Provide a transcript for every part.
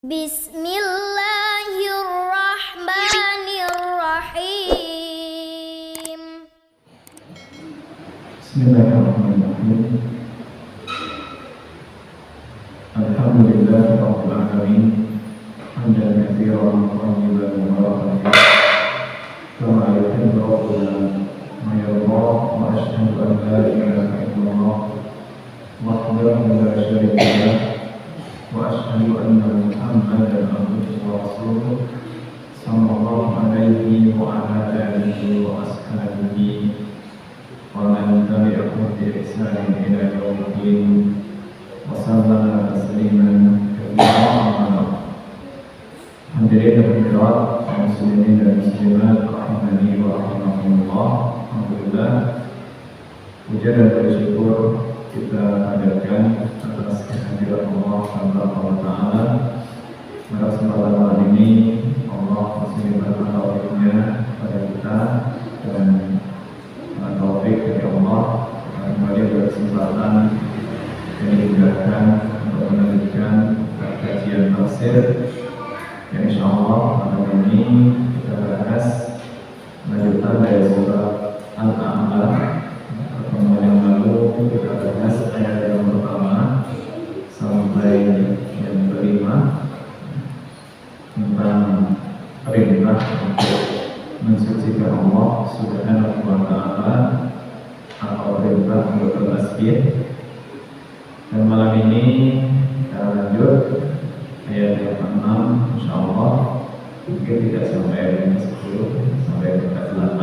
Bismillahirrahmanirrahim. Bismillahirrahmanirrahim. Alhamdulillahirabbil alamin. Hamdan katsiran thayyiban mubarakan kama yuhibbu rabbuna wa yarda, wa asyhadu an la ilaha illallah wahdahu la syarika lah, wa asyhadu anna Muhammadan abduhu wa rasuluh sallallahu alaihi wa ala alihi wa ashabihi wa man tabi'ahum bi ihsanin ila yaumiddin wa sallama tasliman katsiran. Hadirin dan hadirat muslimin dan muslimat rahimani wa rahimakumullah. Alhamdulillah, puja dan bersyukur kita hadirkan atas kehadiran Allah Subhanahu wa taala. Pada kesempatan malam ini Allah masih memberikan taufiknya kepada kita dan taufik dari Allah kembali berkesempatan yang dimudahkan untuk melanjutkan kajian tafsir yang insyaallah malam ini kita bahas lanjutan dari surah Al-A'la. Pertemuan yang lalu kita bahas ayat yang pertama sampai yang kelima tentang perintah untuk mensucikan Allah Subhanahu wa taala atau perintah untuk bertasbih. Dan malam ini kita lanjut ayat yang ke-6 insyaallah, mungkin tidak sampai ayat yang ke-10, sampai ayat yang ke-8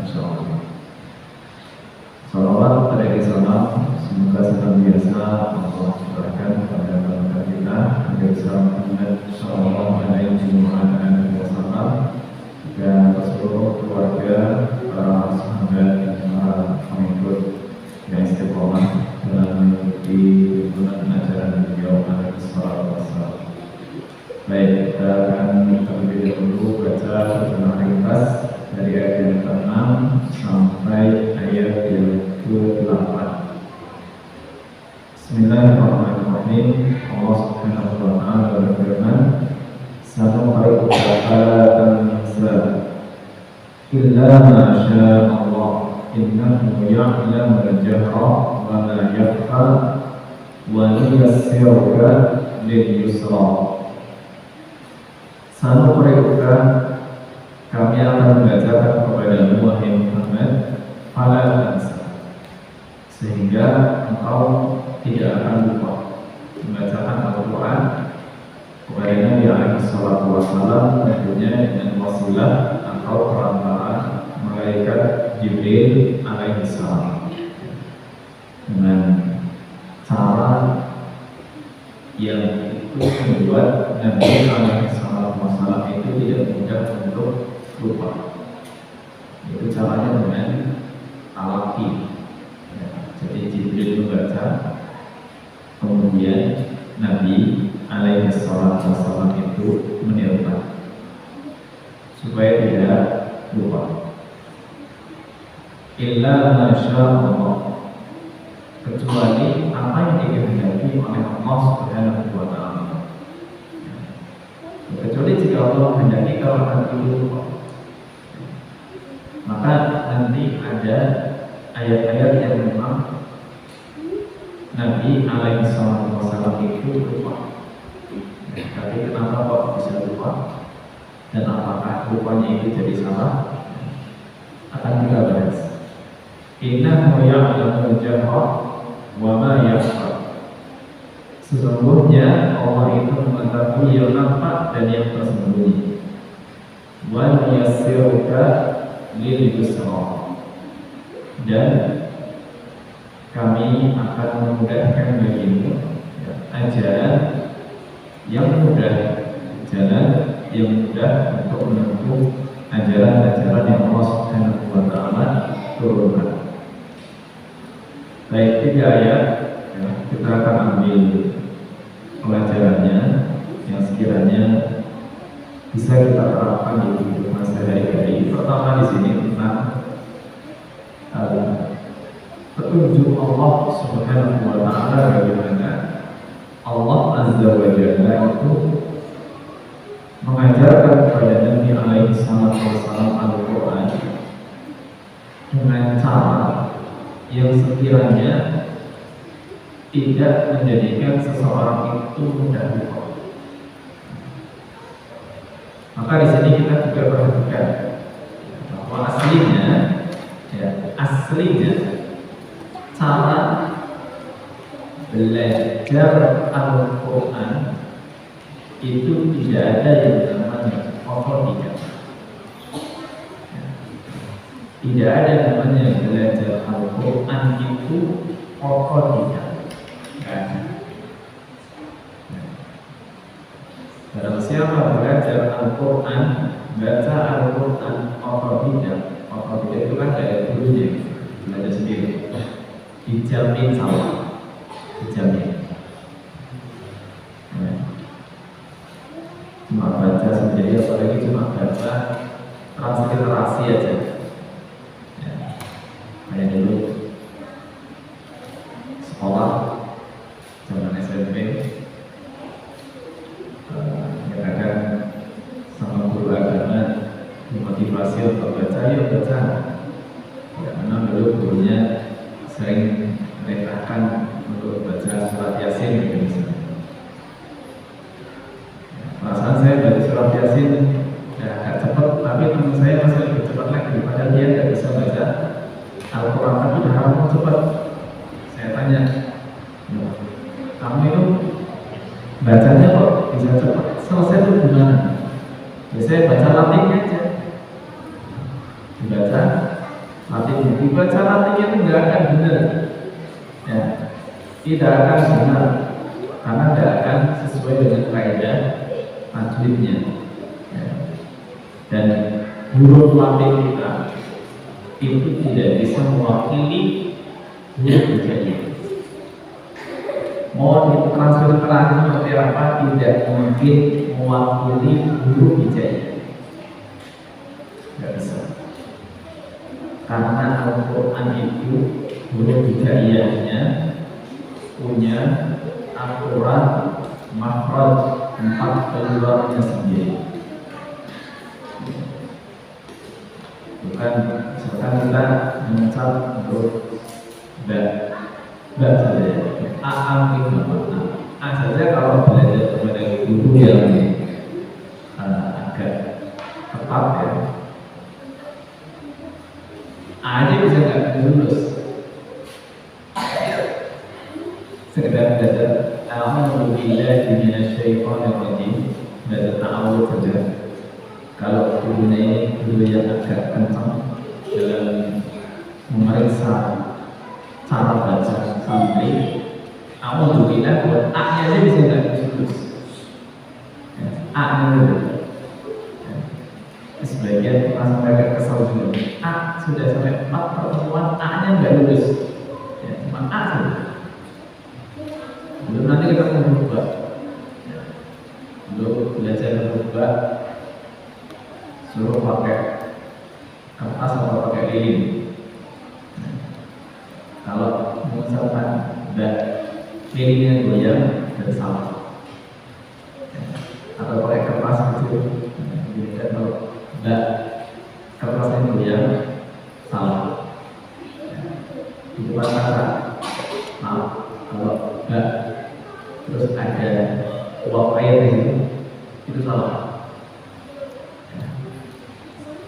insyaallah. Salawat pada Rasulullah, semoga senantiasa Allah curahkan kepada bangsa kita Nabi Muhammad sallallahu alaihi wasallam dan seluruh keluarga, para sahabat dan para pengikut yang istiqomah dalam mengikuti tuntunan ajaran beliau alaihi wasallam. Baik, kita akan terlebih dahulu baca terjemahan ringkas dari ayat yang ke-6 sampai ayat yang ke-8. Bismillahirrahmanirrahim. Allah Subhanahu wa taala berfirman, "Sanuqri'uka fala tansa illa ma syaa Allah, innahu ya'lamu al-jahra wa ma yakhfa wa nuyassiruka lil-yusra." Sanuqri'uka, kami akan membacakan kepadamu wahai Muhammad, fala tansa, sehingga engkau tidak akan lupa membacakan Al-Quran kepada Nabi alaihi salatu wasallam, tentunya dengan wasilah atau perantaraan malaikat Jibril alaihi salam, dengan cara yang itu membuat Nabi alaihi salatu wasallam itu tidak mudah untuk lupa. Itu caranya dengan talaqi. Jadi Jibril membaca, kemudian Nabi alaihi salatu wasallam itu menirta supaya tidak lupa. Illa ma syaa Allah, kecuali apa yang dikehendaki oleh Allah Subhanahu wa taala. Kecuali jika Allah menghendaki kalau nanti lupa, maka nanti ada ayat-ayat yang memang Nabi alaihi salatu wasallam itu lupa. Tapi kenapa kok bisa lupa? Dan apakah lupanya itu jadi salah? Akan kita bahas. Innahu ya'lamul jahra wa ma yakhfa. Sesungguhnya Allah itu mengetahui yang nampak dan yang tersembunyi. Wa nuyassiruka lil yusra, dan kami akan memudahkan bagimu ajaran yang mudah, jalan yang mudah untuk menempuh ajaran-ajaran yang Allah Subhanahu wa taala turunkan. Baik, 3 ayat ya, kita akan ambil pelajarannya yang sekiranya bisa kita terapkan di kehidupan sehari-hari. Pertama di sini tentang petunjuk Allah Subhanahu wa taala, bagaimana Allah Azza wa Jalla itu mengajarkan kepada Nabi alaihi wasallam Al-Quran dengan cara yang sekiranya tidak menjadikan seseorang itu mudah lupa. Maka di sini kita juga perhatikan bahwa aslinya cara belajar Al-Quran itu tidak ada yang namanya otodidak. Tidak ada namanya belajar Al-Quran itu otodidak. Barang siapa belajar Al-Quran, baca Al-Quran otodidak itu kan kayak gurunya belajar sendiri, dijamin salah, dijamin. Cuma baca sendiri, apalagi cuma baca transliterasi aja. Kayak dulu sekolah zaman SMP, kadang sama guru agama dimotivasi untuk baca, yuk baca. Ya, memang dulu gurunya sering merintahkan untuk baca surat Yasin gitu misalnya. Perasaan saya baca surat Yasin agak cepat, tapi teman saya masih lebih cepat lagi, padahal dia tidak bisa baca Al-Quran, tapi udah hafal cepat. Saya tanya, kamu itu bacanya kok bisa cepat? Selesai itu gimana? Biasanya baca Latinnya aja, dibaca Latinnya itu nggak akan benar, ya, tidak akan benar, karena tidak akan sesuai dengan kaidah tajwidnya, ya. Dan huruf Latin kita itu tidak bisa mewakili huruf hijaiyah. Mau ditransliterasi seperti apa, tidak mungkin mewakili huruf hijaiyah, tidak bisa. Karena Al-Quran itu huruf hijaiyahnya punya aturan makhraj, tempat keluarnya sendiri. Bukan misalkan kita mengucap huruf ba saja, a saja kalau belajar kepada guru yang agak tepat, ya, a aja bisa nggak lulus. Sekedar belajar a'udzubillahi minasyaitonir rajim, belajar ta'awudz saja. Kalau gurunya ini guru yang agak kencang dalam memeriksa cara baca santri, a'udzubillah buat A-nya aja bisa nggak lulus. A-nya dulu. Sebagian kita sampai agak kesal juga. A sudah sampai 4 pertemuan, A-nya nggak lulus. Ya, cuma A saja. Belum nanti kita mau berubah. Belum belajar berubah. Suruh pakai kertas atau pakai lilin. Kalau misalkan lilinnya goyang, dan salah. Atau pakai kertas gitu, kalau kertasnya goyang, salah. Itu kata maaf. Kalau terus ada uap air di situ, itu salah.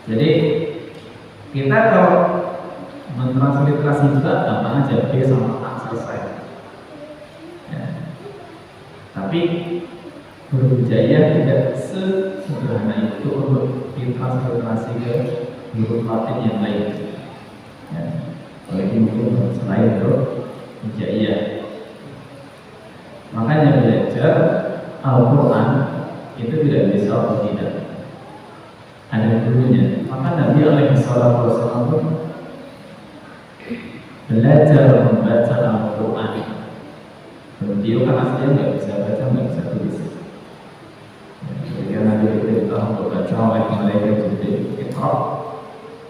Jadi kita kalau mentransliterasi juga gampang aja, B sama A selesai. Ya. Tapi huruf hijaiyah tidak sesederhana itu untuk ditransliterasi ke huruf Latin yang lain. Ya. Apalagi mungkin selain huruf hijaiyah. Makanya belajar Al-Quran itu tidak bisa atau tidak, ada gurunya. Maka Nabi alaihi wasallam pun belajar membaca Al-Quran. Beliau kan aslinya nggak bisa baca, nggak bisa tulis. Ketika Nabi diperintah untuk baca oleh malaikat Jibril, Iqra,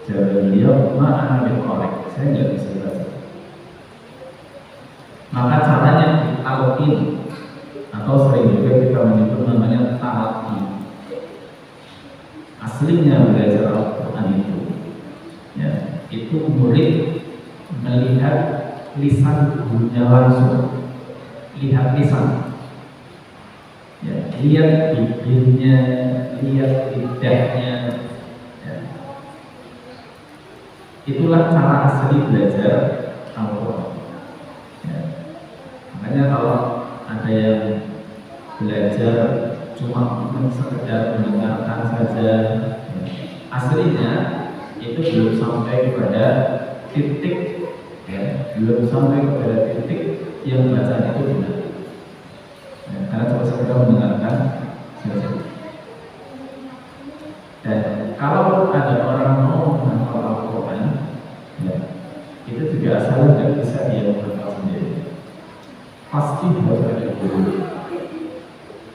jawab beliau, ma'ana biqari, saya nggak bisa baca. Maka caranya talqin, atau sering juga kita menyebut namanya talqin. aslinya belajar Al-Quran itu, ya, itu murid melihat lisan gurunya langsung, lihat lisan, ya, lihat bibirnya, lihat lidahnya, ya. Itulah cara asli belajar Al-Quran. Ya. Makanya kalau ada yang belajar cuma sekedar mendengarkan saja, ya, aslinya itu belum sampai kepada titik, ya, belum sampai kepada titik yang bacaan itu benar, ya, karena cuma sekedar mendengarkan saja. Dan kalau ada orang mau menghafal Al-Quran, ya, itu juga asalnya tidak bisa dia menghafal sendiri. Pasti harus ada guru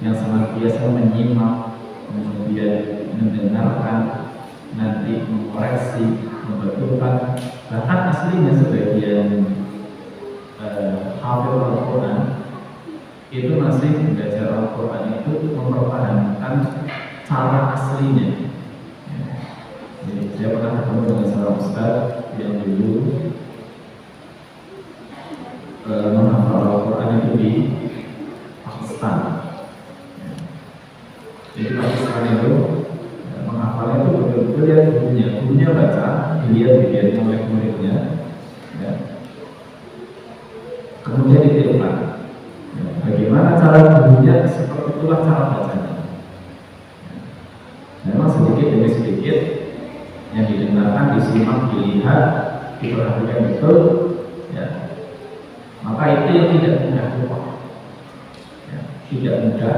yang senantiasa menyimak, kemudian mendengarkan, nanti mengoreksi, membetulkan. Bahkan aslinya sebagian hafal Al-Quran itu masih belajar Al-Quran itu mempertahankan cara aslinya. Jadi saya pernah ketemu dengan seorang ustaz yang dulu menghafal Al-Quran itu di Pakistan. Jadi Pakistan itu menghafalnya itu betul-betul lihat gurunya baca, dilihat oleh muridnya, ya. Kemudian ditirukan. Ya, bagaimana cara gurunya, seperti itulah cara bacanya. Ya. Memang sedikit demi sedikit yang didengarkan, disimak, dilihat, diperhatikan betul, ya. Maka itu yang tidak mudah lupa, ya, tidak mudah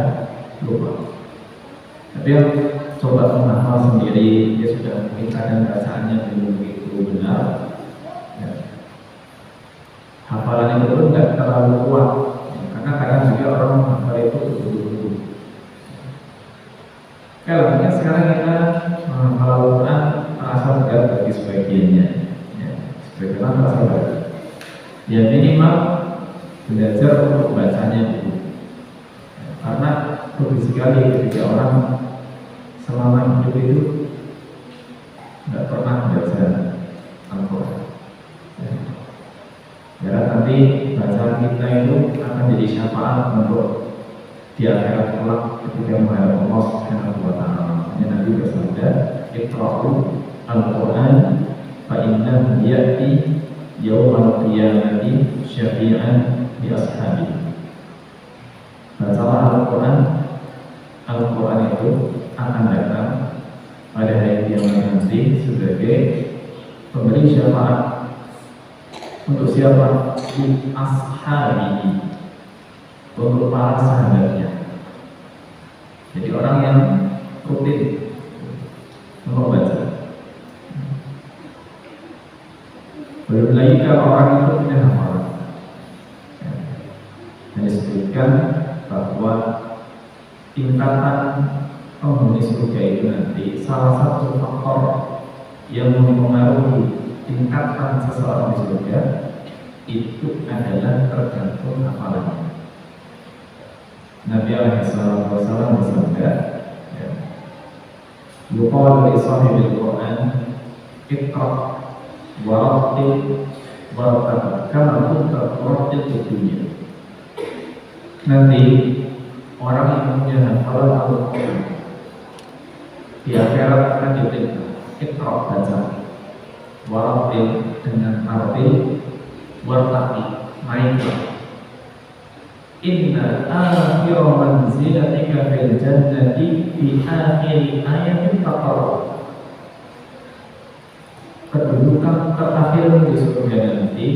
lupa. Tapi yang coba menghafal sendiri, dia sudah mungkin kadang bacaannya belum begitu benar, ya. Hafalan itu pun tidak terlalu kuat, ya, karena kadang juga orang menghafal itu betul-betul. Kalau sekarang kita menghafal Al-Quran terasa berat bagi sebagiannya, ya, sebagian terasa berat. Ya minimal belajar untuk bacanya dulu, ya, karena lebih sekali ketika orang selama hidup itu tidak pernah baca Al-Quran, ya. Karena nanti bacaan kita itu akan jadi syafaat untuk di akhirat kelak ketika menghadap Allah Subhanahu wa Ta'ala. Nabi bersabda, "Iqra'u Al-Quran fa innahu ya'ti yawmal qiyamati syafi'an li ashabihi." Bacalah Al-Quran. Al-Quran itu akan datang pada hari kiamat nanti sebagai pemberi syafaat untuk siapa? Li ashabihi, untuk para sahabatnya. Jadi orang yang rutin membaca. Belum lagi kalau orang itu punya hafalan, ya. Dan disebutkan bahwa tingkatan penghuni surga itu nanti salah satu faktor yang mempengaruhi tingkatan seseorang di surga itu adalah tergantung hafalannya. Nabi SAW bersabda, ya, yuqalu li sahibil Qur'an iqra' warattil wartabak kama kunta turattil fid dunya. Nanti orang yang punya hafalan Al-Quran di akhirat akan diperintah iqra', baca, warattil dengan tartil, wartabak, naiklah. Inna akhir manzilatika fil jannati fi akhir ayatin taqra. Kedudukan terakhir di surga nanti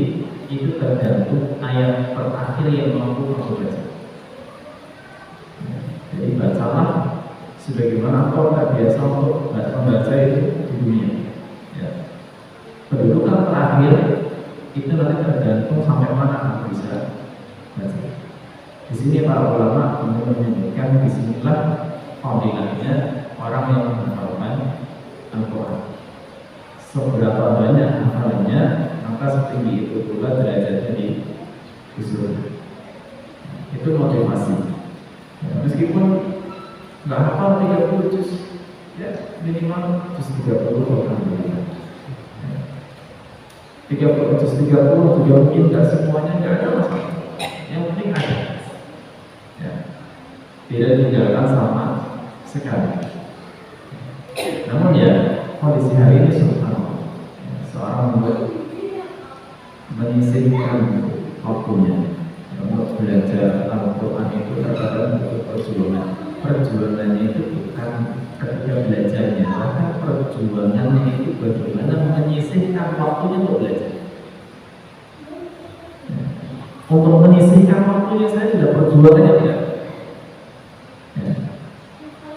itu tergantung ayat terakhir yang mampu kamu baca. Jadi bacalah sebagaimana kau tak biasa untuk membaca itu di dunia, ya. Kedudukan terakhir itu nanti tergantung sampai mana kamu bisa baca. Di sini para ulama menyebutkan bismillah fadilahnya orang yang menghafalkan Al-Quran. Seberapa banyak hafalannya, maka setinggi itu pula derajatnya di surga. Itu motivasi. Ya, meskipun nggak hafal 30 juz, ya minimal juz 30 alhamdulillah. 30 juz 30 juga mungkin nggak semuanya, nggak ada masalah. Yang penting ada. Ya. Tidak tinggalkan sama sekali. Namun ya kondisi hari ini subhanallah, seorang menyisihkan waktunya untuk belajar Al-Quran itu terkadang butuh perjuangan. Perjuangannya itu bukan ketika belajarnya, bahkan perjuangannya itu bagaimana menyisihkan waktunya untuk belajar. Untuk menyisihkan waktunya saya sudah perjuangannya tidak.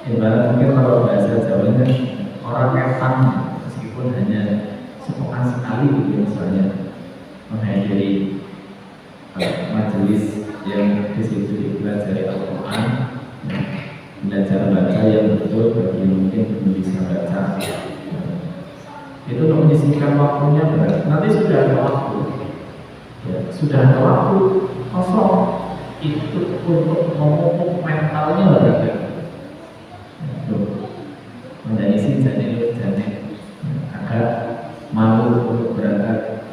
Ibarat mungkin kalau bahasa Jawanya orang ketang, meskipun hanya sepekan sekali gitu misalnya menghadiri majelis yang di situ dipelajari Al-Quran, belajar baca yang betul bagi mungkin belum bisa baca, itu untuk menyisihkan waktunya berat. Nanti sudah ada waktu, ya, sudah ada waktu kosong itu untuk memupuk mentalnya berada. Menjadi sih jadi agak malu untuk berangkat.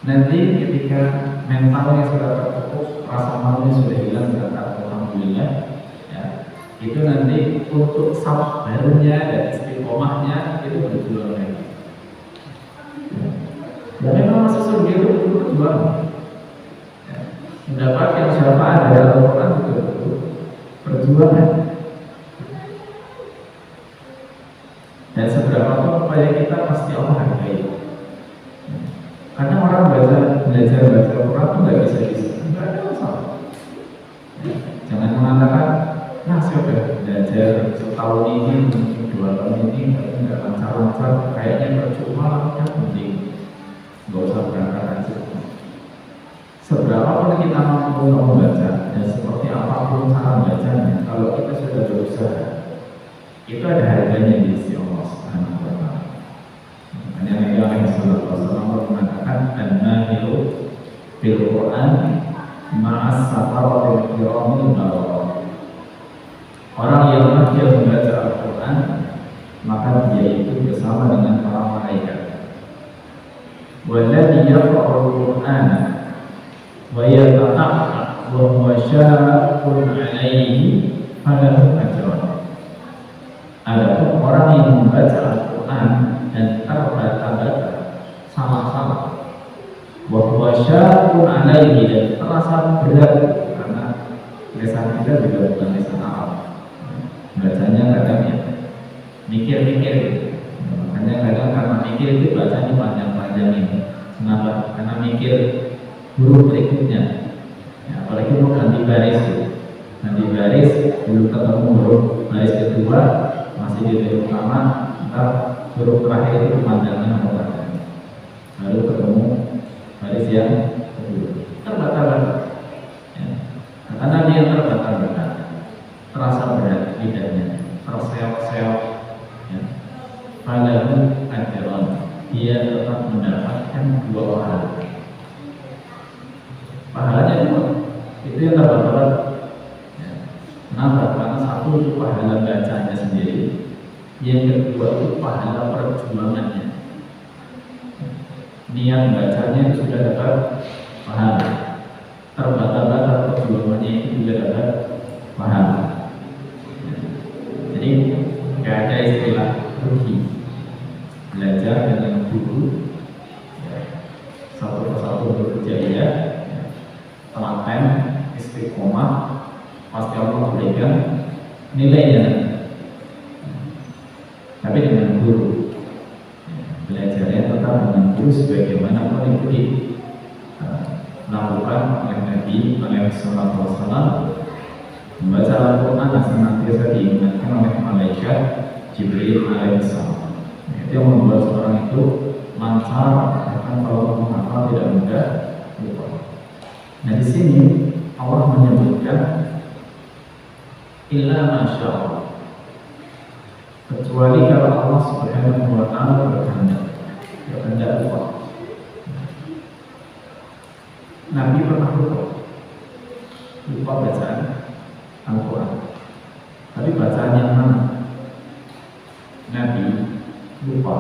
Nanti ketika mentalnya sudah terpupuk, rasa malunya sudah hilang, berangkat alhamdulillah. Ya, itu nanti untuk sabarnya dan istiqomahnya itu berjuang lagi. Dan memang masuk surga itu perlu perjuangan. Mendapatkan syafaat dari Al-Quran itu perjuangan. Dan seberapa pun upaya kita pasti Allah hargai. Karena orang belajar baca Al-Quran itu nggak bisa, nggak ada masalah. Jangan mengatakan, nah saya udah belajar setahun ini, mungkin 2 tahun ini, tapi nggak lancar-lancar, kayaknya percuma, kan penting, nggak usah berangkat aja. Seberapa pun kita mampu membaca, dan seperti apapun cara bacanya, kalau kita sudah berusaha, itu ada harganya di sisi Allah Subhanahu wa Ta'ala. Hanya Nabi Muhammad SAW mengatakan an-nahilu bil Quran ma'as safaratil kiramil bararah. Orang yang mahir membaca Al-Quran, maka dia itu bersama dengan para malaikat. Walladhi yaqra'ul Qur'ana wa yatata'ta wa huwa syaqqun 'alaihi falahu ajrun. Adapun orang yang membaca Al-Quran dan terbata-bata sama-sama, wa huwa syaqqun 'alaihi, dan terasa berat karena lisan kita juga bukan lisan Arab. Bacanya kadang ya mikir-mikir, makanya kadang karena mikir itu bacanya panjang-panjang ini. Kenapa? Karena mikir huruf berikutnya. Ya, apalagi mau ganti baris, ganti baris belum ketemu huruf baris kedua, masih di huruf pertama, ntar huruf terakhir itu panjangnya mau panjang, lalu ketemu baris yang kedua, terbata-bata. Ya. Karena dia terbata-bata, terasa berat lidahnya, terseok-seok. Ya. Falahu ajrun, dia tetap mendapatkan 2 pahala. Pahalanya 2, itu yang terbata-bata. Kenapa? Karena satu itu pahala bacanya sendiri, yang kedua itu pahala perjuangannya. Niat bacanya sudah dapat pahala, terbata-bata perjuangannya itu juga dapat pahala. Jadi nggak ada istilah rugi. Belajar dengan guru, satu persatu bekerja ya, telaten, istiqomah, pasti Allah berikan nilainya. Tapi dengan guru, belajarnya tetap dengan guru sebagaimana pun itu dilakukan oleh Nabi Sallallahu Alaihi Wasallam. Membaca Al-Quran senantiasa diingatkan oleh malaikat Jibril Alaihissalam. Itu yang membuat seorang itu lancar, bahkan kalau menghafal tidak mudah lupa. Nah di sini Allah menyebutkan illa masya Allah, kecuali kalau Allah Subhanahu wa Ta'ala berkehendak lupa. Nabi pernah lupa bacaan Al-Quran, tapi bacaan yang mana? lupa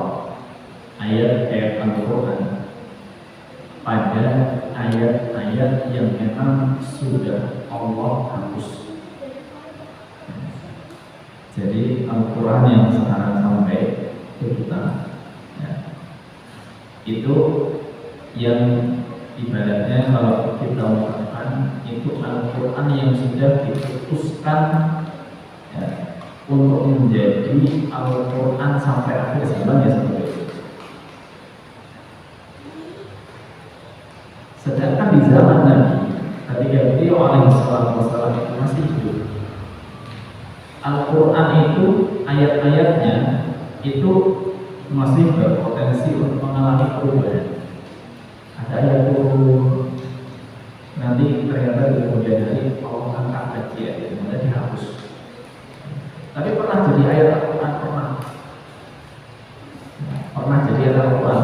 ayat-ayat Al-Quran pada ayat-ayat yang memang sudah Allah hapus. Jadi Al-Quran yang sekarang sampai ke kita ya, itu yang ibaratnya kalau kita mengatakan itu Al-Quran yang sudah diputuskan ya, untuk menjadi Al-Quran sampai akhir zaman ya seperti itu. Sedangkan di zaman Nabi ketika beliau alaihissalam itu masih hidup, Al-Quran itu ayat-ayatnya itu masih berpotensi untuk mengalami perubahan. Ada ayat turun, nanti ternyata di kemudian hari Allah angkat lagi ayat, kemudian dihapus. Tapi pernah jadi ayat Al-Quran, pernah jadi ayat Al-Quran,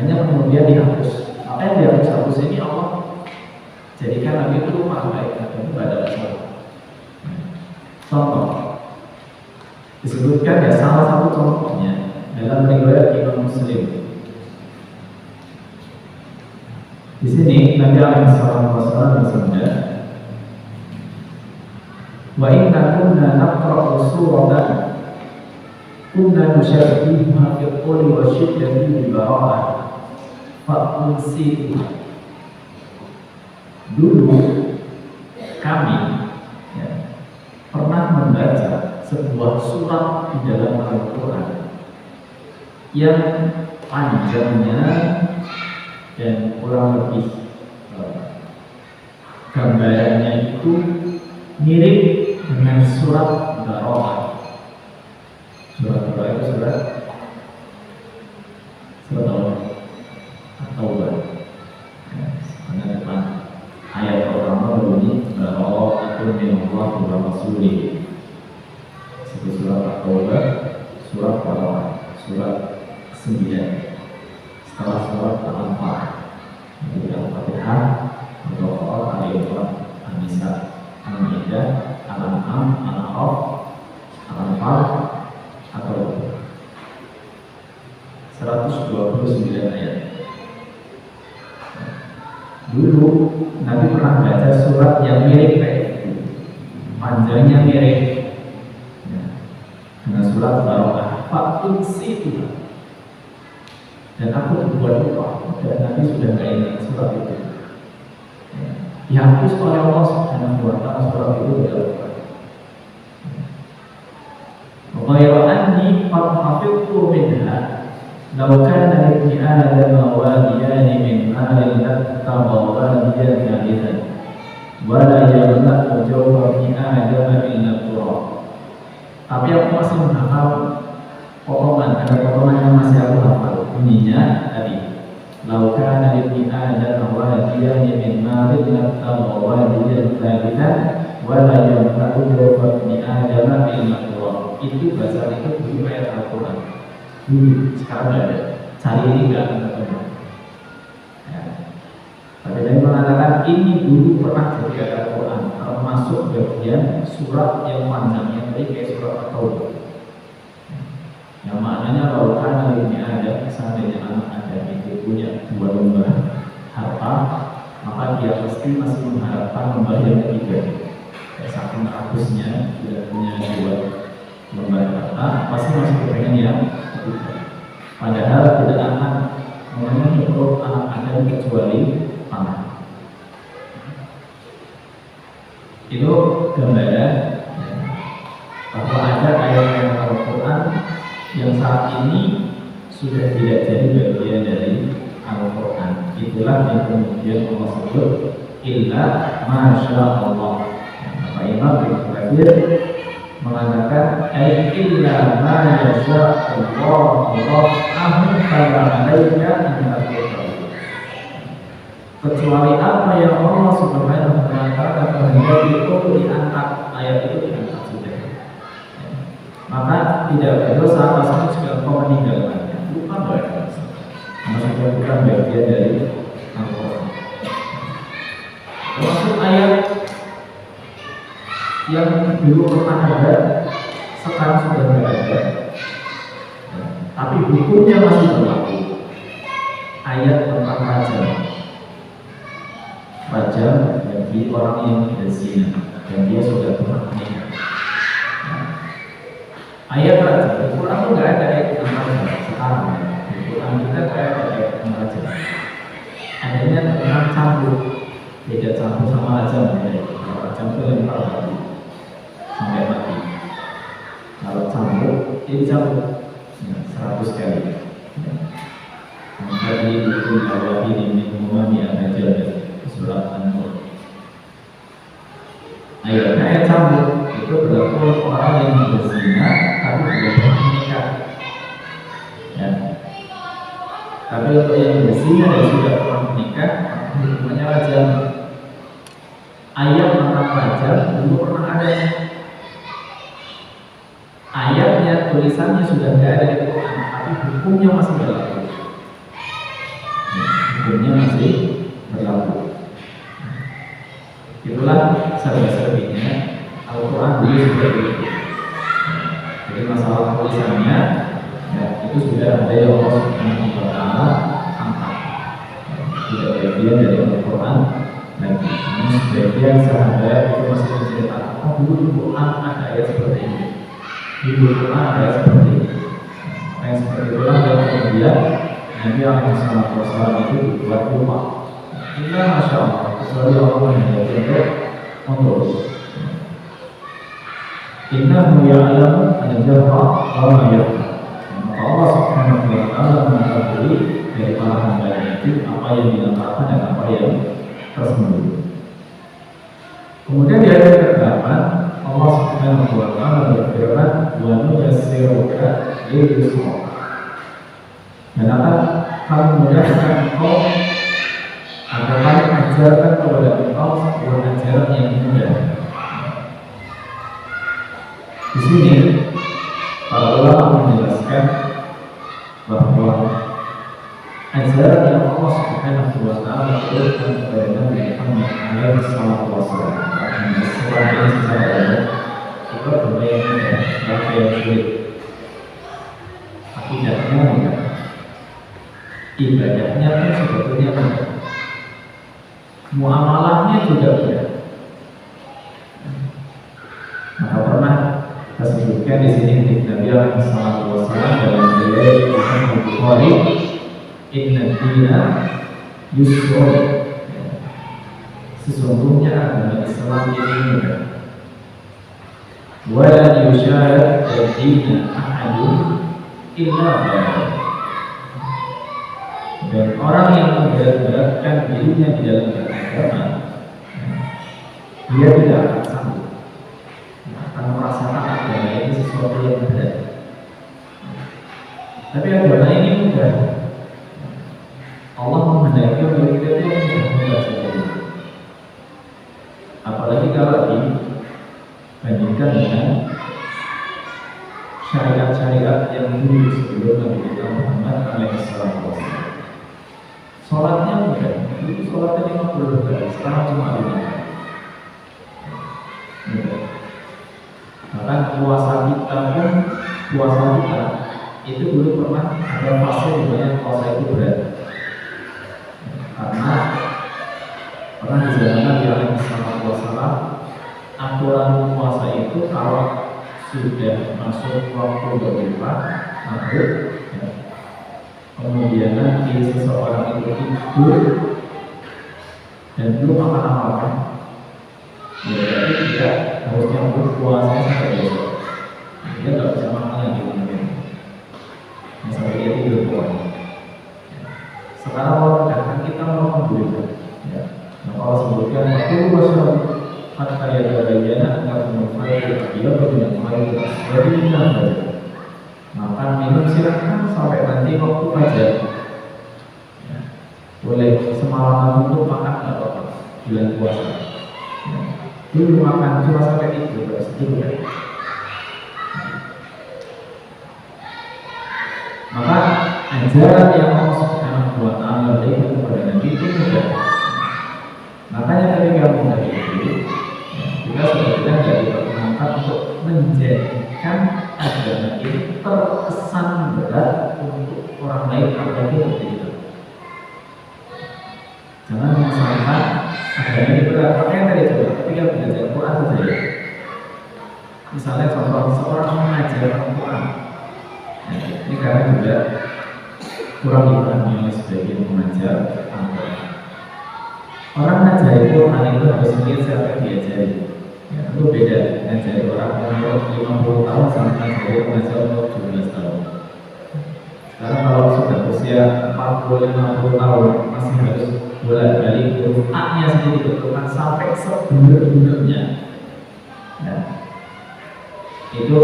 hanya kemudian dihapus. Apa yang dihapus ini Allah jadikan Nabi itu lupa baik itu pada dasar. Contoh disebutkan ya, salah satu contohnya dalam riwayat Imam Muslim. Di sini Nabi alaihissalam bersabda, wa inna kunna naqra'u suratan kunna nusyabbihuha fil qawli wa syiddati bil bara'ah fa'unsitu. Dulu kami ya, pernah membaca sebuah surat di dalam Al-Quran yang panjangnya dan kurang lebih gambarannya itu mirip dengan surat Bara'ah. Surat Bara'ah itu surat At-Taubah. Karena depan ayat pertama berbunyi Bara'atun minallahi wa rasulih. Itu surat At-Taubah, surat Bara'ah, surat 9. Setelah surat Al-Anfal, jadi Al-Fatihah, Al-Baqarah, Al-Imran, An-Nisa, Al-Maidah, Al-An'am, Al-A'raf, Al-Anfal, atau 129 ayat. Dulu Nabi pernah baca surat yang mirip kayak itu, panjangnya mirip dengan surat Bara'ah. Fa'unsitu, dan aku dibuat lupa, dan Nabi sudah gak ingat surat itu. Dihapus oleh Allah Subhanahu wa Ta'ala surat itu dari Al-Quran. Ghayra anni qad hafidtu minha law kana libni adama wadiyani min ma'in lattaba wadiyan kamilan wa la yamla'u jawfa ibni adama illa turab. Tapi aku masih menghafal potongan, ada potongan yang masih aku hafal. Bunyinya tadi, laukana libni adam wadiyan min ma'in lattaba wadiyan kamilan wa la yamla'u jawfa ibni adama illa turab. Itu bahasa itu dulu ayat Al-Quran. Sekarang ada, cari ini enggak ketemu. Ya. Tapi dari mengatakan ini dulu pernah jadi ayat Al-Quran, termasuk bagian surat yang panjangnya tadi kayak surat At-Taubah. Yang maknanya laukana libni adam, seandainya anak Adam itu punya 2 lembar harta, maka dia pasti masih mengharapkan lembar yang ketiga. Saking habisnya sudah punya 2 lembar harta, pasti masih kepengen yang ketiga. Padahal tidak akan memenuhi perut anak Adam kecuali panah. Itu gambaran bahwa ada ayat Al-Quran yang saat ini sudah tidak jadi bagian dari Al-Quran. Itulah yang kemudian Allah sebut illa masya Allah. Maka Imam Ibnu Katsir mengatakan illa ma yasha Allah fala alaika an taqul. Kecuali apa yang Allah Subhanahu wa Ta'ala kehendaki itu diangkat, ayat itu diangkat sudah. Maka tidak berdosa atasmu jika kau meninggalkannya. Bukan berdosa, maksudnya bukan bagian dari Al-Quran. Termasuk ayat yang dulu pernah ada, sekarang sudah tidak ada. tapi hukumnya masih berlaku. Ayat tentang rajam bagi orang yang berzina dan dia sudah pernah menikah. Ayat rajam di Quran itu nggak ada ayat tentang rajam sekarang. Di Quran kita nggak ada ayat tentang rajam. Adanya tentang cambuk, beda cambuk sama rajam. Kalau rajam itu lempar batu sampai mati. Kalau cambuk ini cambuk 100 kali. Maka di buku Nawawi ini memahami ada jalan surat An-Nur. Ayat cambuk itu berlaku orang yang berzina tapi belum pernah menikah. Ya. Tapi untuk yang berzina dan sudah pernah menikah, hukumnya rajam. Ayat tentang rajam belum pernah ada. Ayatnya, tulisannya sudah tidak ada di Quran, tapi hukumnya masih berlaku. Hukumnya masih berlaku. Itulah serba-serbinya Al-Quran dulu seperti itu. Jadi masalah tulisannya, ya, itu sudah ada yang Allah Subhanahu wa Ta'ala angkat. Tidak bagian dari Al-Quran lagi. Namun sebagian sahabat itu masih menceritakan, oh dulu di Quran ada ayat seperti ini. Di Quran ada seperti ini. Yang seperti itulah yang kemudian Nabi SAW itu dibuat lupa. Inilah Masya Allah, kecuali Allah menjadi untuk Innahu ya'lamu an-jahra wa ma yakhfa. Maka Allah Subhanahu wa Ta'ala mengetahui dari para hambanya itu apa yang dilakukan dan apa yang tersembunyi. Kemudian di ayat ke-8 Allah Subhanahu wa Ta'ala berfirman, "Wa nuyassiruka lil-yusra." Dan akan kami mudahkan engkau agar kami ajarkan kepada engkau sebuah ajaran yang mudah. Di sini para ulama menjelaskan bahwa ajaran yang Allah Subhanahu wa Ta'ala berikan kepada Nabi Muhammad alaihi salatu wasallam sebagai secara itu berbagai macam yang sulit. Akidahnya mudah, ibadahnya pun sebetulnya mudah, muamalahnya juga mudah. Maka pernah kita sebutkan di sini di Nabi alaihi salatu wasallam dalam riwayat Imam Bukhari, "Inna dina yusrun." Sesungguhnya agama Islam ini mudah. Wa la yushad ad-dina ahadun illa ghalabahu. Dan orang yang memberat-beratkan dirinya di dalam beragama, dia tidak akan sanggup, akan merasakan agama ini sesuatu yang berat. Tapi agama ini mudah. Allah menghendaki bagi kita itu mudah saja. Apalagi kalau dibandingkan dengan syariat-syariat yang dulu sebelum Nabi kita Muhammad SAW. Sholatnya mudah. Itu sholatnya 50 kali, sekarang cuma 5. Mudah. Bahkan puasa kita itu dulu pernah ada fase di mana puasa itu berat. Karena pernah di zaman Nabi alaihi wasallam aturan puasa itu kalau sudah masuk waktu berbuka maghrib, kemudian nanti seseorang itu tidur dan belum makan apa-apa, ya berarti tidak harusnya berpuasa sampai besok. Dia tidak bisa makan lagi mungkin, sampai dia tidur puasa. Sekarang kalau datang kita melakukan dulu, ya. Nah, kalau sebutkan itu masalah kata ya bagian agar memulai dia berminat jadi minat makan minum silakan sampai nanti waktu fajar. Ya. Boleh semalaman untuk makan atau bulan puasa. Ya. Dulu makan cuma sampai itu segitu ya. Maka ajaran yang Allah Subhanahu wa Ta'ala berikan kepada Nabi itu mudah. Makanya ketika mudah itu kita sebetulnya tidak diperkenankan untuk menjadikan agama ini terkesan berat untuk orang lain apalagi untuk kita. Jangan menyalahkan agama ini berat. Makanya tadi coba ketika belajar Quran saja ya. Misalnya contoh seorang mengajar Al-Quran, ya, ini karena juga kurang dipahami oleh sebagian pengajar Al-Quran. Orang mengajar itu orang itu harus melihat siapa yang diajari. Ya, itu beda ngajari orang umur 50 tahun sama ngajari pengajar umur 17 tahun. Sekarang kalau sudah usia 40-50 tahun masih harus bolak-balik huruf A-nya sendiri dibetulkan sampai sebenar-benarnya. Ya. Itu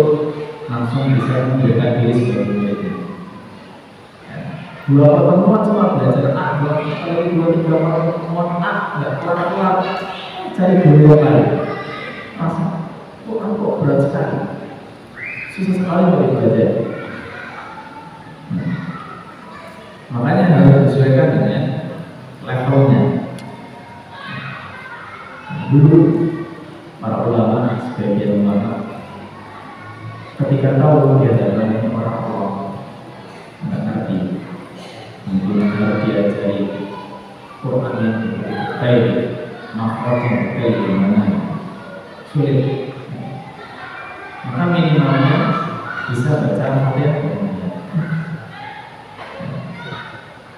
langsung bisa memberikan diri sebagai murid. Ya. Dua pertemuan cuma belajar A, dua tiga pertemuan A, nggak kelar-kelar. Cari guru yang lain. Masa, kok berat sekali? Susah sekali untuk belajar. Makanya harus disesuaikan dengan levelnya. Dulu para ulama, sebagian ulama, ketika tahu dia adalah orang Allah, nggak ngerti, mungkin harus diajari Quran yang baik, makhluk yang baik gimana, sulit. Maka minimalnya bisa baca Al-Fatihah.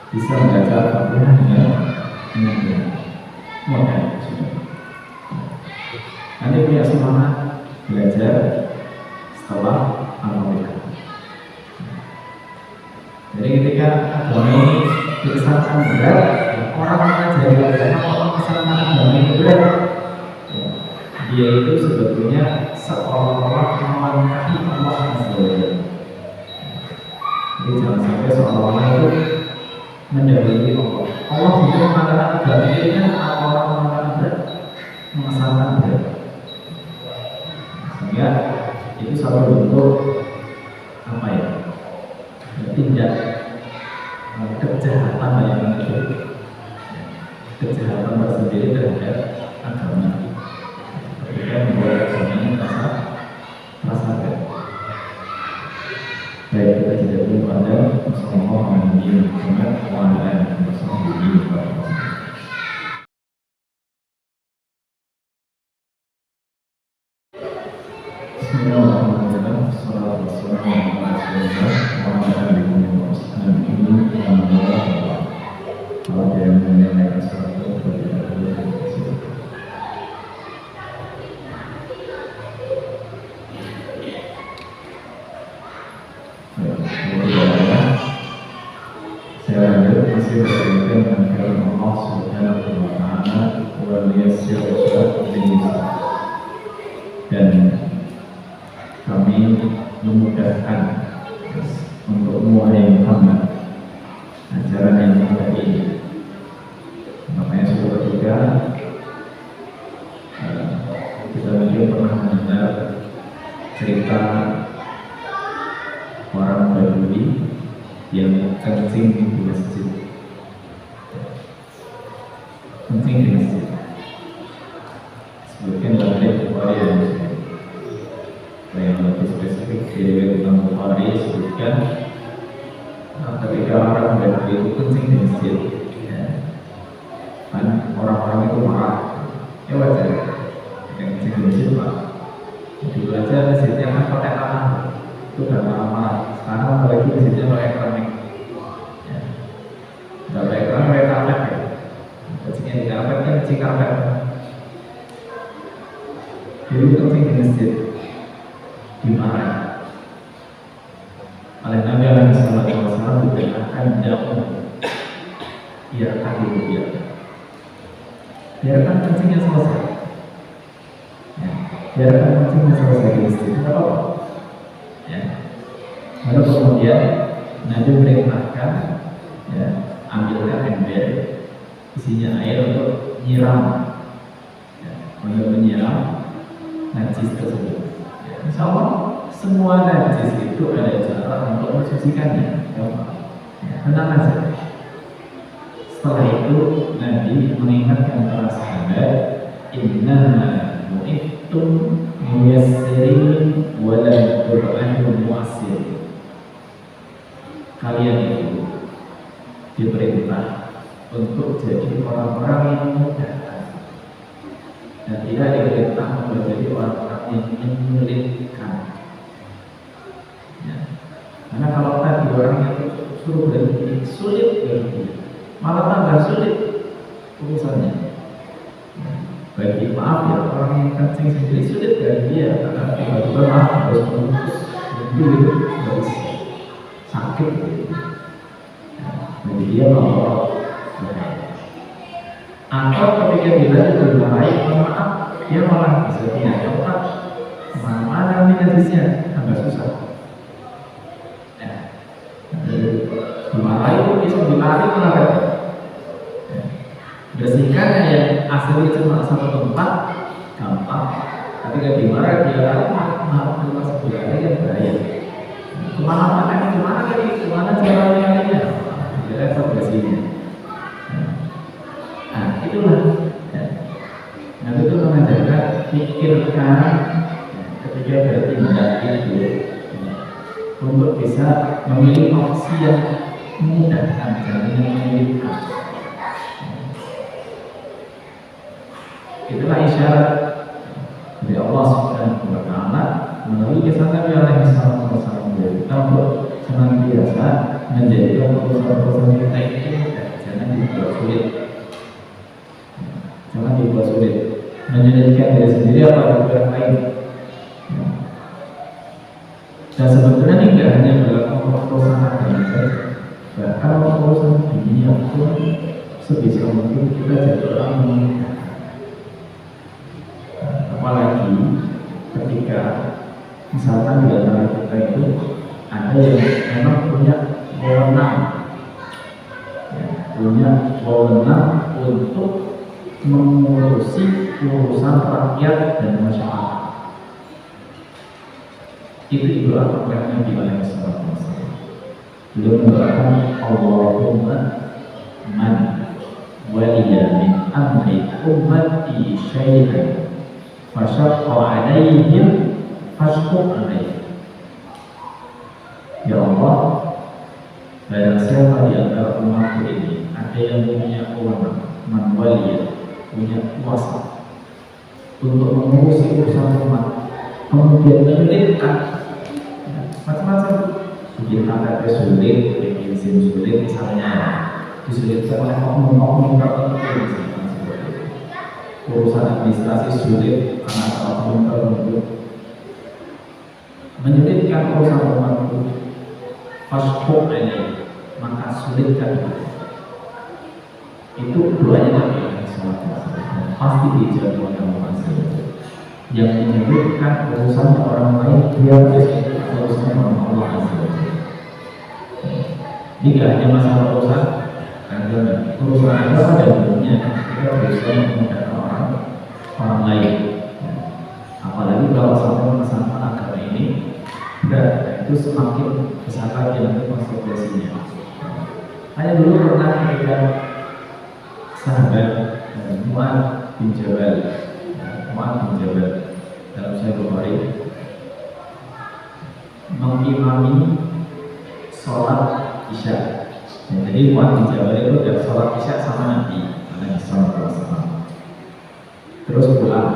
Bisa membaca Al-Fatihah dengan modal. Nanti punya semangat belajar setelah Al-Fatihah. Jadi ketika agama ini dikesankan berat, orang mengajari agama, orang kesankan agama ini berat, dia itu sebetulnya seolah-olah melangkahi Allah SWT. Jadi jangan sampai seolah-olah itu mendahului Allah. Allah juga mengatakan agama ini kan orang mengatakan berat, mengesankan berat. Sehingga itu satu bentuk apa ya? Tindak kejahatan yang kejahatan tersendiri terhadap agama. Ketika membuat agama ini rasa berat. Baik, kita tidak perlu pada Assalamualaikum warahmatullahi wabarakatuh. Bismillahirrahmanirrahim. Assalamualaikum warahmatullahi wabarakatuh. Kalau dia mengenai sesuatu tidak perlu saya lanjut masih berkaitan dengan firman Allah Subhanahu wa Ta'ala wa liyassir dan kami memudahkan untuk wahai Muhammad ajaran yang mudah ini. Makanya suatu ketika kita mungkin pernah mendengar cerita orang Badui yang kencing di masjid. Kencing di masjid. Sebutkan dalam hadits Bukhari dan Muslim. Yang lebih spesifik di riwayat Imam Bukhari sebutkan ketika orang Badui itu kencing di masjid, ya, kan orang-orang itu marah. Ya wajar. Yang kencing di masjid pak. Dulu aja masjidnya kan pakai tanah. Itu udah lama. Sekarang apalagi masjidnya pakai keramik. Ya. Nggak pakai keramik, pakai karpet ya. Kencingnya di karpet kan kencing karpet. Dulu kencing di masjid dimarahi oleh Nabi Alaihi Wasallam, dibenarkan jauh. Biarkan dulu biarkan kencingnya selesai. Ya. Biarkan kencingnya selesai di masjid. Tidak apa-apa. Ya. Lalu kemudian Nabi perintahkan, ya, ambilkan ember isinya air untuk nyiram, ya, untuk menyiram najis tersebut. Ya, insya Allah semua najis itu ada cara untuk mensucikannya. Ya, tenang aja. Setelah itu Nabi mengingatkan para sahabat, innama bu'ithtum muyassirin wa lam tub'athu mu'assirin. kalian itu diperintah untuk jadi orang-orang yang mudah dan tidak diperintah menjadi orang-orang yang menyulitkan. Ya. Karena kalau tadi orang yang suruh berhenti, sulit berhenti, malah tambah sulit urusannya. Bagi maaf ya, orang yang kencing sendiri sulit bagi dia karena tiba-tiba harus memutus berhenti harus sakit. Bagi dia kalau atau ketika kita dimarahi, maaf, dia malah bisa punya tempat mana ini najisnya agak susah. Dimarahi itu bisa dimarahi kenapa? Bersihkan yang asli cuma satu tempat gampang, ketika dimarahi dia maaf sebenarnya yang bahaya. Kemana-mana gimana lagi, kemana caranya lainnya? Dia evaluasinya. Nah, itulah. Nah, itu mengajarkan pikirkan ketika bertindak itu untuk bisa memilih opsi yang memudahkan dan menyulitkan. Itulah isyarat dari Allah Subhanahu wa Ta'ala melalui kisah Nabi alaihi wasallam kita untuk senantiasa menjadikan urusan-urusan kita itu mudah, jangan dibuat sulit. Jangan dibuat sulit. Menyulitkan diri sendiri apa orang lain. Dan sebetulnya ini tidak hanya dalam urusan agama saja, bahkan urusan dunia pun sebisa mungkin kita jadi orang yang apalagi ketika misalkan di antara kita itu ada yang memang punya wewenang, untuk mengurusi urusan rakyat dan masyarakat. Itu didoakan oleh Nabi alaihi wasallam. Beliau mendoakan Allahumma man waliya min amri ummati syai'an fasyaqqa 'alaihim fashquq 'alaihim. Ya Allah, barang siapa di antara umatku ini ada yang punya wewenang, manwaliya, punya kuasa untuk mengurusi urusan umat, kemudian menyulitkan macam-macam, bikin KTP sulit, bikin SIM sulit, misalnya disulitkan oleh oknum-oknum tertentu, urusan administrasi sulit karena ada oknum tertentu, menyulitkan urusan umat itu, fashquq ini, maka sulitkan itu doanya Nabi pasti dijawab oleh Allah. Yang menyebutkan urusan orang lain dia urusan Allah. Ini tidak hanya masalah urusan agama, urusan agama dan dunia kita berusaha memudahkan orang lain. Apalagi kalau sampai masalah agama ini, dan itu semakin besar lagi nanti konsekuensinya. Hanya dulu pernah ketika sahabat Mu'adz bin Jabal dalam Sahih Bukhari mengimami sholat Isya. Jadi Mu'adz bin Jabal itu dari sholat Isya sama Nabi alaihi wasallam. Terus pulang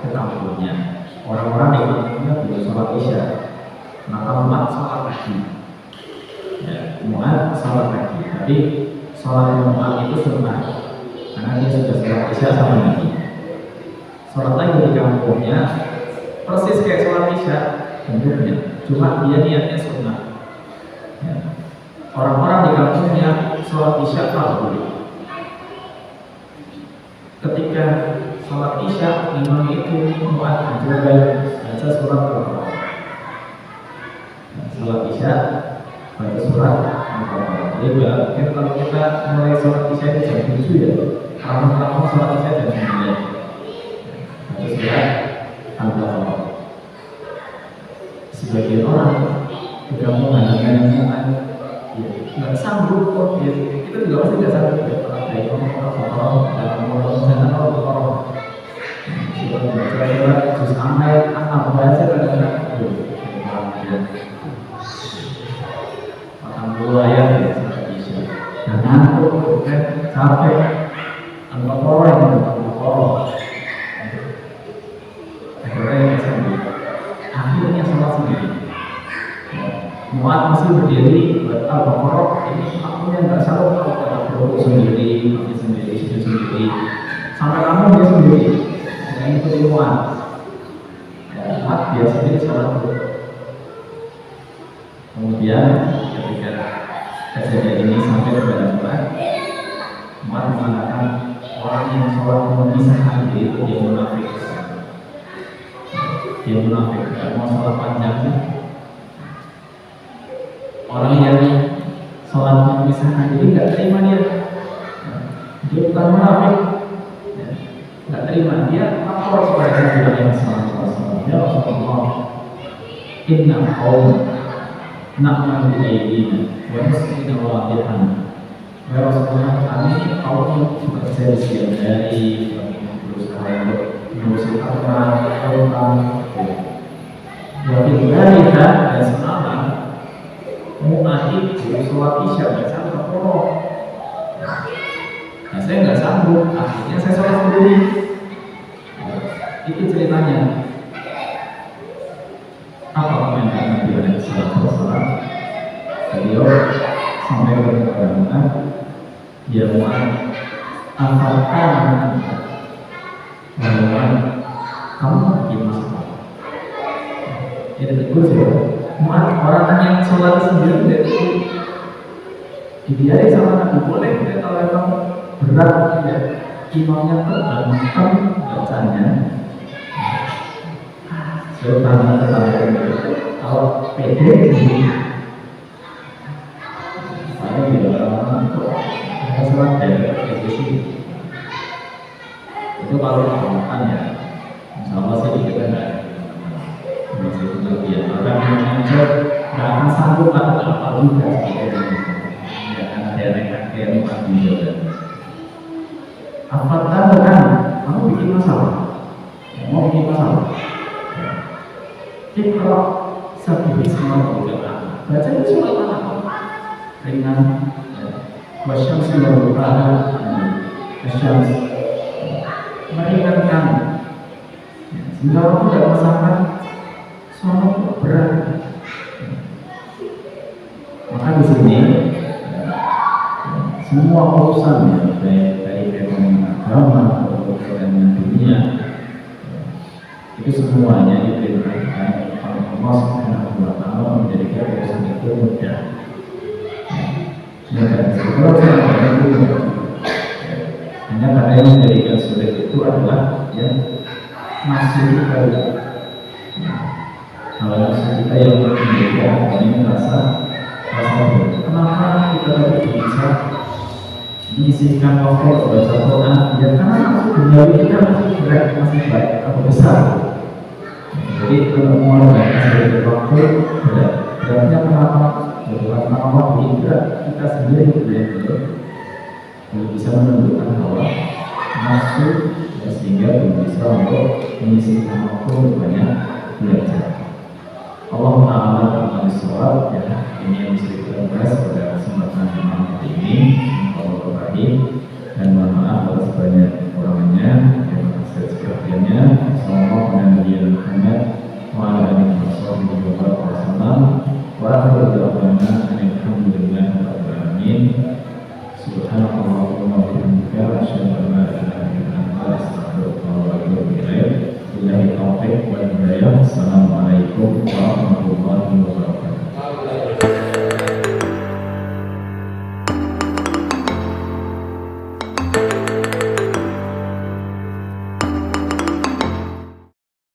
ke kampungnya. Orang-orang di kampungnya belum sholat Isya, maka Mu'adz sholat lagi. Ya, Mu'adz sholat lagi. Tapi sholat Mu'adz itu sunnah, karena dia sudah sholat Isya sama Nabi. Sholat lagi di kampungnya persis kayak sholat Isya bentuknya, cuma dia niatnya sunnah. Ya. Orang-orang di kampungnya sholat Isya fardhu. Ketika sholat Isya, imam itu Mu'adz juga baca surat Al-Baqarah. Sholat Isya baca surat Al-Baqarah. Jadi berarti kalau kita mulai sholat Isya itu jam 7 ya, kamu sholat Isya jam 9. Baca surat Al-Baqarah. Sebagian orang juga mengandalkan ya, nggak sanggup kok ya. Kita juga pasti nggak sanggup ya. Kalau ada yang ngomong dalam ngomong Al-Baqarah, sudah baca surat juz ayat apa baca kadang-kadang makan buah Muat masih berdiri buat Al-Baqarah, ini akunya nggak selalu kalau sendiri, mati sendiri, sujud sendiri, sampai kamu dia sendiri, yang ikut Muat. Muat dia sendiri sholat dulu. Kemudian ketika kejadian ini sampai kepada Muat mengatakan orang yang sholat memisahkan diri itu dia munafik. Dia munafik, tidak mau sholat panjang. Orang yang sholat memisahkan diri nggak terima dia bukan munafik, nggak terima dia lapor kepada Nabi yang salah. Ya Rasulullah, inna qaum na'mal bi aydina wa nusqina wadihana. Ya Rasulullah, kami kaum bekerja siang hari, kami berusaha untuk mengusir orang. Wabillahika dan semalam mu'ahid sholat isya nggak sanggup pokok. Nah saya nggak sanggup, akhirnya saya sholat sendiri. Itu ceritanya. Apa komentar Nabi Alaihi Wasallam? Beliau sampai berkata, ya Mu'ad, apakah kamu bikin masalah? Itu tegur sih. Mu'ad, orang yang sholat sendiri tidak dibiayai sama Nabi, boleh tidak kalau memang berat ya, imamnya terbangun bacanya. Terutama kalau pede sendiri, saya juga ada sholat dari sini. Itu kalau makan ya, insya Allah sih kita nggak masih kelebihan. Orang yang ngajar nggak akan sanggup atau apa juga seperti itu. Nggak akan ada yang maju juga. Apa tahu kan? Kamu bikin masalah, mau bikin masalah. Ikra sabih semua juga. Baca itu surat apa? Ringan. Wasyamsi wal duhaha. Wasyamsi meringankan. Sehingga orang tidak merasakan suatu berat. Maka di sini semua urusan yang baik dari ekonomi agama atau ekonomi dunia itu semuanya diperintahkan oleh Allah Subhanahu wa Ta'ala menjadikan urusan itu mudah. Kalau saya itu hanya karena yang menjadikan sulit itu adalah yang masih kita. Kalau masih kita yang menjadikan ini rasa kenapa kita tidak bisa menyisihkan waktu baca Quran? Ya karena dunia kita masih berat, masih baik atau besar. Jadi kalau mau sedikit waktu beratnya kenapa? Karena waktu kita sendiri belum bisa menentukan bahwa masuk sehingga belum bisa untuk menyisihkan waktu banyak belajar. Allah Ta'ala akan sholat ya, ini yang bisa kita bahas pada kesempatan malam hari ini. Allah Ta'ala dan mohon maaf atas banyak kurangnya. Terima kasih sepertinya. Assalamualaikum warahmatullahi wabarakatuh. Wa akhiru da'wana alhamdulillahi rabbil alamin. Subhanallahumma wa bihamdika asyhadu an la ilaha illa anta astaghfiruka wa atubu ilaik. Billahi taufiq wal hidayah. Assalamualaikum warahmatullahi wabarakatuh.